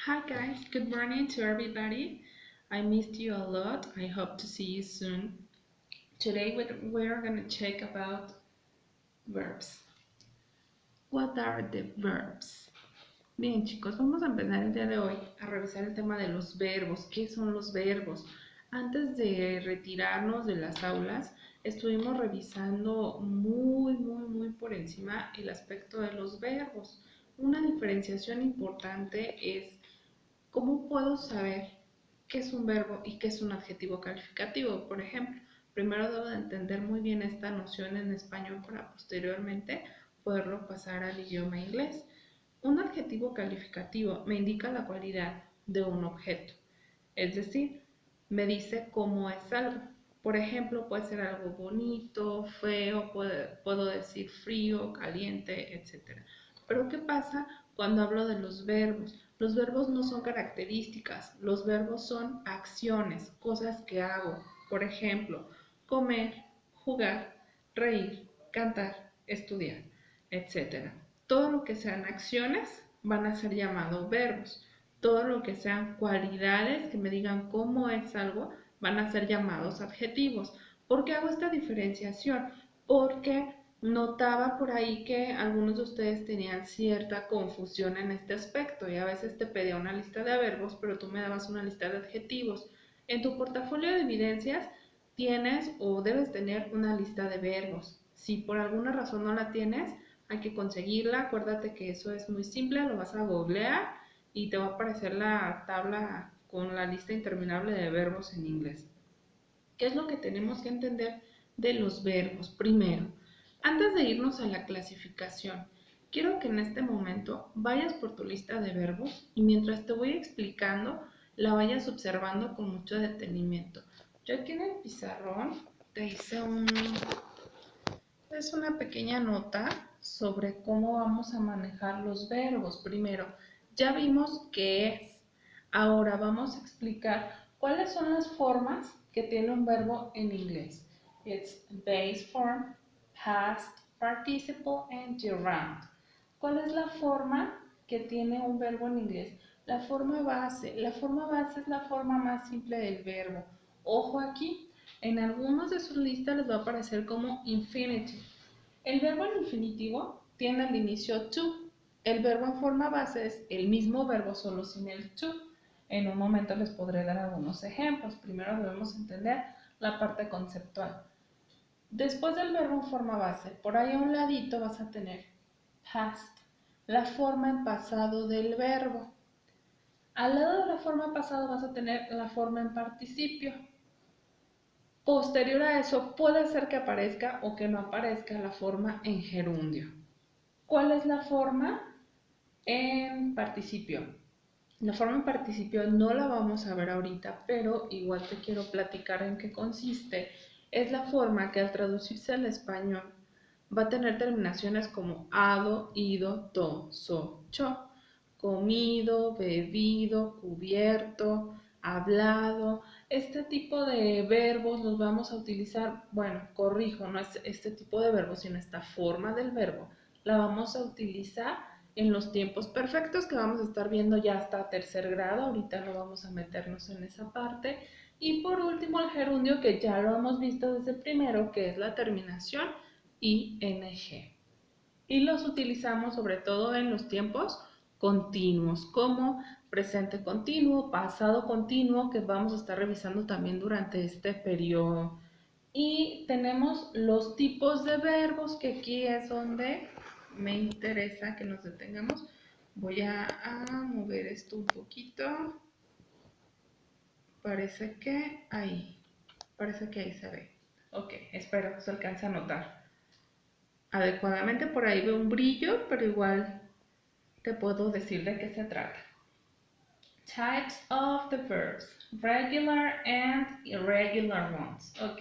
Hi guys, good morning to everybody. I missed you a lot. I hope to see you soon. Today we're going to check about verbs. What are the verbs? Bien chicos, vamos a empezar el día de hoy a revisar el tema de los verbos. ¿Qué son los verbos? Antes de retirarnos de las aulas, estuvimos revisando muy por encima el aspecto de los verbos. Una diferenciación importante es ¿cómo puedo saber qué es un verbo y qué es un adjetivo calificativo? Por ejemplo, primero debo de entender muy bien esta noción en español para posteriormente poderlo pasar al idioma inglés. Un adjetivo calificativo me indica la cualidad de un objeto, es decir, me dice cómo es algo. Por ejemplo, puede ser algo bonito, feo, puedo decir frío, caliente, etc. Pero ¿qué pasa cuando hablo de los verbos? Los verbos no son características, los verbos son acciones, cosas que hago. Por ejemplo, comer, jugar, reír, cantar, estudiar, etc. Todo lo que sean acciones van a ser llamados verbos. Todo lo que sean cualidades que me digan cómo es algo van a ser llamados adjetivos. ¿Por qué hago esta diferenciación? Porque notaba por ahí que algunos de ustedes tenían cierta confusión en este aspecto y a veces te pedía una lista de verbos, pero tú me dabas una lista de adjetivos. En tu portafolio de evidencias tienes o debes tener una lista de verbos. Si por alguna razón no la tienes, hay que conseguirla. Acuérdate que eso es muy simple, lo vas a googlear y te va a aparecer la tabla con la lista interminable de verbos en inglés. ¿Qué es lo que tenemos que entender de los verbos? Primero, antes de irnos a la clasificación, quiero que en este momento vayas por tu lista de verbos y mientras te voy explicando, la vayas observando con mucho detenimiento. Yo aquí en el pizarrón te hice una pequeña nota sobre cómo vamos a manejar los verbos. Primero, ya vimos qué es. Ahora vamos a explicar cuáles son las formas que tiene un verbo en inglés. It's base form, past participle, and gerund. ¿Cuál es la forma que tiene un verbo en inglés? La forma base. La forma base es la forma más simple del verbo. Ojo aquí, en algunos de sus listas les va a aparecer como infinitive. El verbo en infinitivo tiene el inicio to. El verbo en forma base es el mismo verbo solo sin el to. En un momento les podré dar algunos ejemplos. Primero debemos entender la parte conceptual. Después del verbo en forma base, por ahí a un ladito vas a tener past, la forma en pasado del verbo. Al lado de la forma en pasado vas a tener la forma en participio. Posterior a eso puede ser que aparezca o que no aparezca la forma en gerundio. ¿Cuál es la forma en participio? La forma en participio no la vamos a ver ahorita, pero igual te quiero platicar en qué consiste. Es la forma que al traducirse al español va a tener terminaciones como ado, ido, to, so, cho. Comido, bebido, cubierto, hablado. Este tipo de verbos los vamos a utilizar, bueno, corrijo, no es este tipo de verbos, sino esta forma del verbo. La vamos a utilizar en los tiempos perfectos que vamos a estar viendo ya hasta tercer grado. Ahorita no vamos a meternos en esa parte. Y por último el gerundio que ya lo hemos visto desde primero, que es la terminación ing. Y los utilizamos sobre todo en los tiempos continuos, como presente continuo, pasado continuo, que vamos a estar revisando también durante este periodo. Y tenemos los tipos de verbos, que aquí es donde me interesa que nos detengamos. Voy a mover esto un poquito. Parece que ahí se ve. Ok, espero que se alcance a notar adecuadamente. Por ahí veo un brillo, pero igual te puedo decir de qué se trata. Types of the verbs, regular and irregular ones. Ok.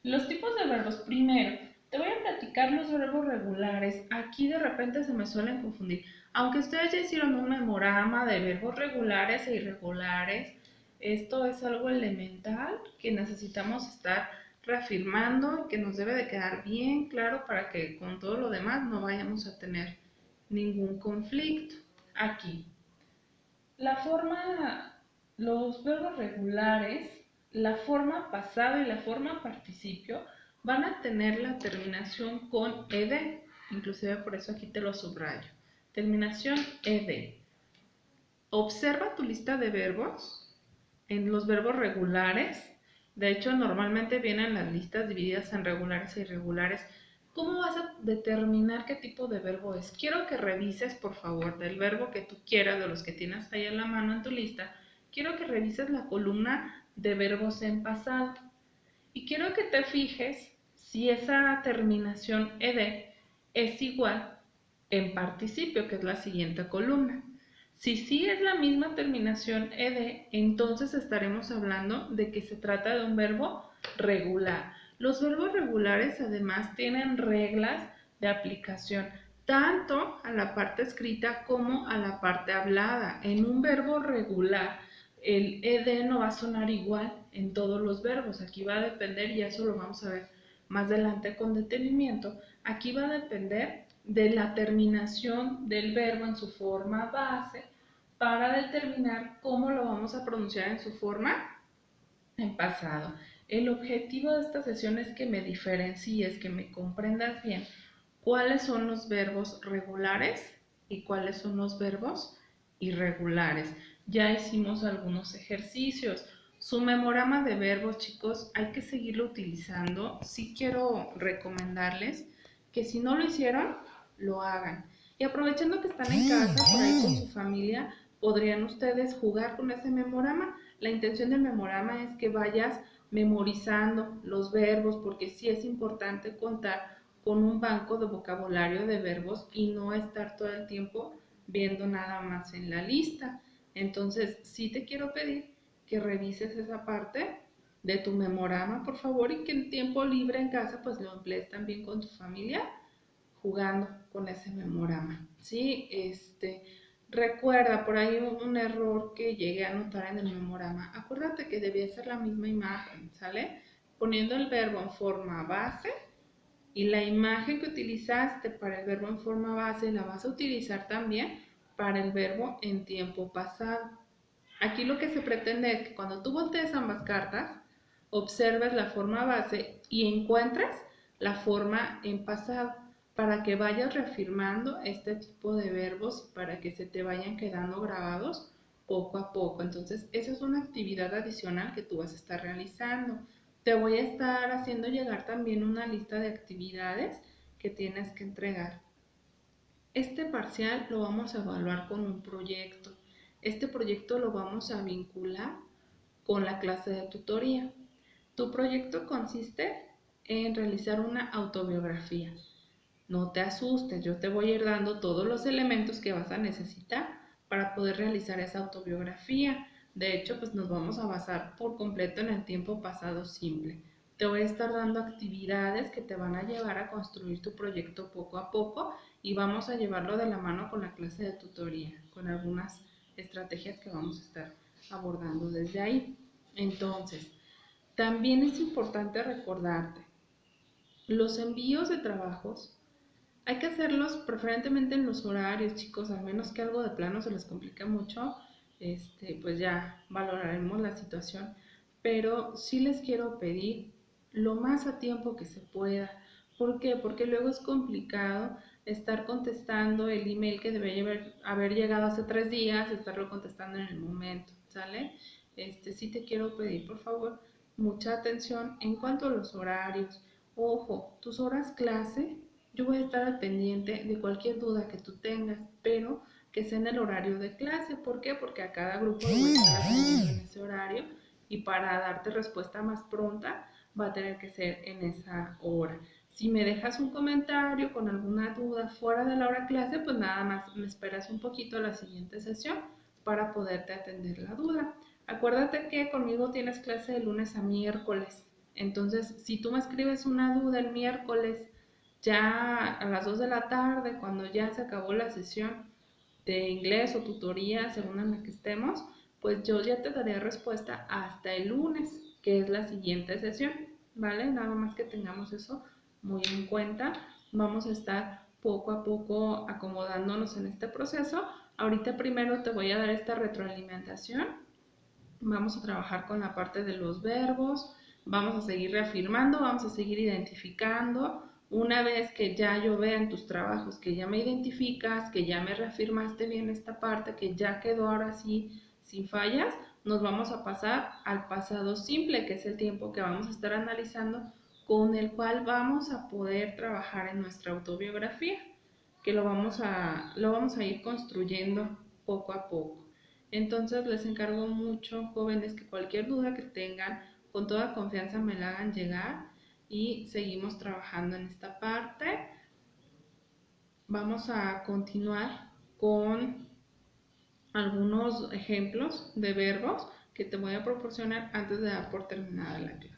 Los tipos de verbos, primero, te voy a platicar los verbos regulares. Aquí de repente se me suelen confundir. Aunque ustedes ya hicieron un memorama de verbos regulares e irregulares, esto es algo elemental que necesitamos estar reafirmando y que nos debe de quedar bien claro para que con todo lo demás no vayamos a tener ningún conflicto. Aquí, Los verbos regulares, la forma pasado y la forma participio van a tener la terminación con ed, inclusive por eso aquí te lo subrayo. Terminación ed. Observa tu lista de verbos en los verbos regulares. De hecho, normalmente vienen las listas divididas en regulares e irregulares. ¿Cómo vas a determinar qué tipo de verbo es? Quiero que revises, por favor, del verbo que tú quieras, de los que tienes ahí en la mano en tu lista. Quiero que revises la columna de verbos en pasado. Y quiero que te fijes si esa terminación ed es igual en participio, que es la siguiente columna. Si sí es la misma terminación ed, entonces estaremos hablando de que se trata de un verbo regular. Los verbos regulares además tienen reglas de aplicación tanto a la parte escrita como a la parte hablada. En un verbo regular, el ed no va a sonar igual en todos los verbos. Aquí va a depender, y eso lo vamos a ver más adelante con detenimiento, aquí va a depender de la terminación del verbo en su forma base para determinar cómo lo vamos a pronunciar en su forma en pasado. El objetivo de esta sesión es que me diferencies, que me comprendas bien cuáles son los verbos regulares y cuáles son los verbos irregulares. Ya hicimos algunos ejercicios. Su memorama de verbos, chicos, hay que seguirlo utilizando. Sí quiero recomendarles que si no lo hicieron, lo hagan. Y aprovechando que están en casa, por ahí con su familia, podrían ustedes jugar con ese memorama. La intención del memorama es que vayas memorizando los verbos, porque sí es importante contar con un banco de vocabulario de verbos y no estar todo el tiempo viendo nada más en la lista. Entonces, sí te quiero pedir que revises esa parte de tu memorama, por favor, y que en tiempo libre en casa pues lo emplees también con tu familia jugando con ese memorama. ¿Sí? Recuerda, por ahí un error que llegué a notar en el memorama. Acuérdate que debía ser la misma imagen, ¿sale? Poniendo el verbo en forma base y la imagen que utilizaste para el verbo en forma base la vas a utilizar también para el verbo en tiempo pasado. Aquí lo que se pretende es que cuando tú voltees ambas cartas, observes la forma base y encuentres la forma en pasado para que vayas reafirmando este tipo de verbos para que se te vayan quedando grabados poco a poco. Entonces, esa es una actividad adicional que tú vas a estar realizando. Te voy a estar haciendo llegar también una lista de actividades que tienes que entregar. Este parcial lo vamos a evaluar con un proyecto. Este proyecto lo vamos a vincular con la clase de tutoría. Tu proyecto consiste en realizar una autobiografía. No te asustes, yo te voy a ir dando todos los elementos que vas a necesitar para poder realizar esa autobiografía. De hecho, pues nos vamos a basar por completo en el tiempo pasado simple. Te voy a estar dando actividades que te van a llevar a construir tu proyecto poco a poco y vamos a llevarlo de la mano con la clase de tutoría, con algunas estrategias que vamos a estar abordando desde ahí. Entonces, también es importante recordarte, los envíos de trabajos hay que hacerlos preferentemente en los horarios, chicos, a menos que algo de plano se les complique mucho, pues ya valoraremos la situación. Pero sí les quiero pedir lo más a tiempo que se pueda. ¿Por qué? Porque luego es complicado estar contestando el email que debe haber llegado hace 3 días, estarlo contestando en el momento, ¿sale? Sí te quiero pedir, por favor, mucha atención en cuanto a los horarios. Ojo, tus horas clase, yo voy a estar al pendiente de cualquier duda que tú tengas, pero que sea en el horario de clase. ¿Por qué? Porque a cada grupo lo voy a estar atendiendo en ese horario y para darte respuesta más pronta va a tener que ser en esa hora. Si me dejas un comentario con alguna duda fuera de la hora clase, pues nada más me esperas un poquito a la siguiente sesión para poderte atender la duda. Acuérdate que conmigo tienes clase de lunes a miércoles. Entonces, si tú me escribes una duda el miércoles, ya a las 2 de la tarde, cuando ya se acabó la sesión de inglés o tutoría, según en la que estemos, pues yo ya te daré respuesta hasta el lunes, que es la siguiente sesión, ¿vale? Nada más que tengamos eso muy en cuenta. Vamos a estar poco a poco acomodándonos en este proceso Ahorita primero te voy a dar esta retroalimentación. Vamos a trabajar con la parte de los verbos, vamos a seguir reafirmando, vamos a seguir identificando. Una vez que ya yo vea en tus trabajos que ya me identificas, que ya me reafirmaste bien esta parte, que ya quedó ahora sí sin fallas, nos vamos a pasar al pasado simple, que es el tiempo que vamos a estar analizando, con el cual vamos a poder trabajar en nuestra autobiografía, que lo vamos a ir construyendo poco a poco. Entonces les encargo mucho, jóvenes, que cualquier duda que tengan, con toda confianza me la hagan llegar y seguimos trabajando en esta parte. Vamos a continuar con algunos ejemplos de verbos que te voy a proporcionar antes de dar por terminada la clase.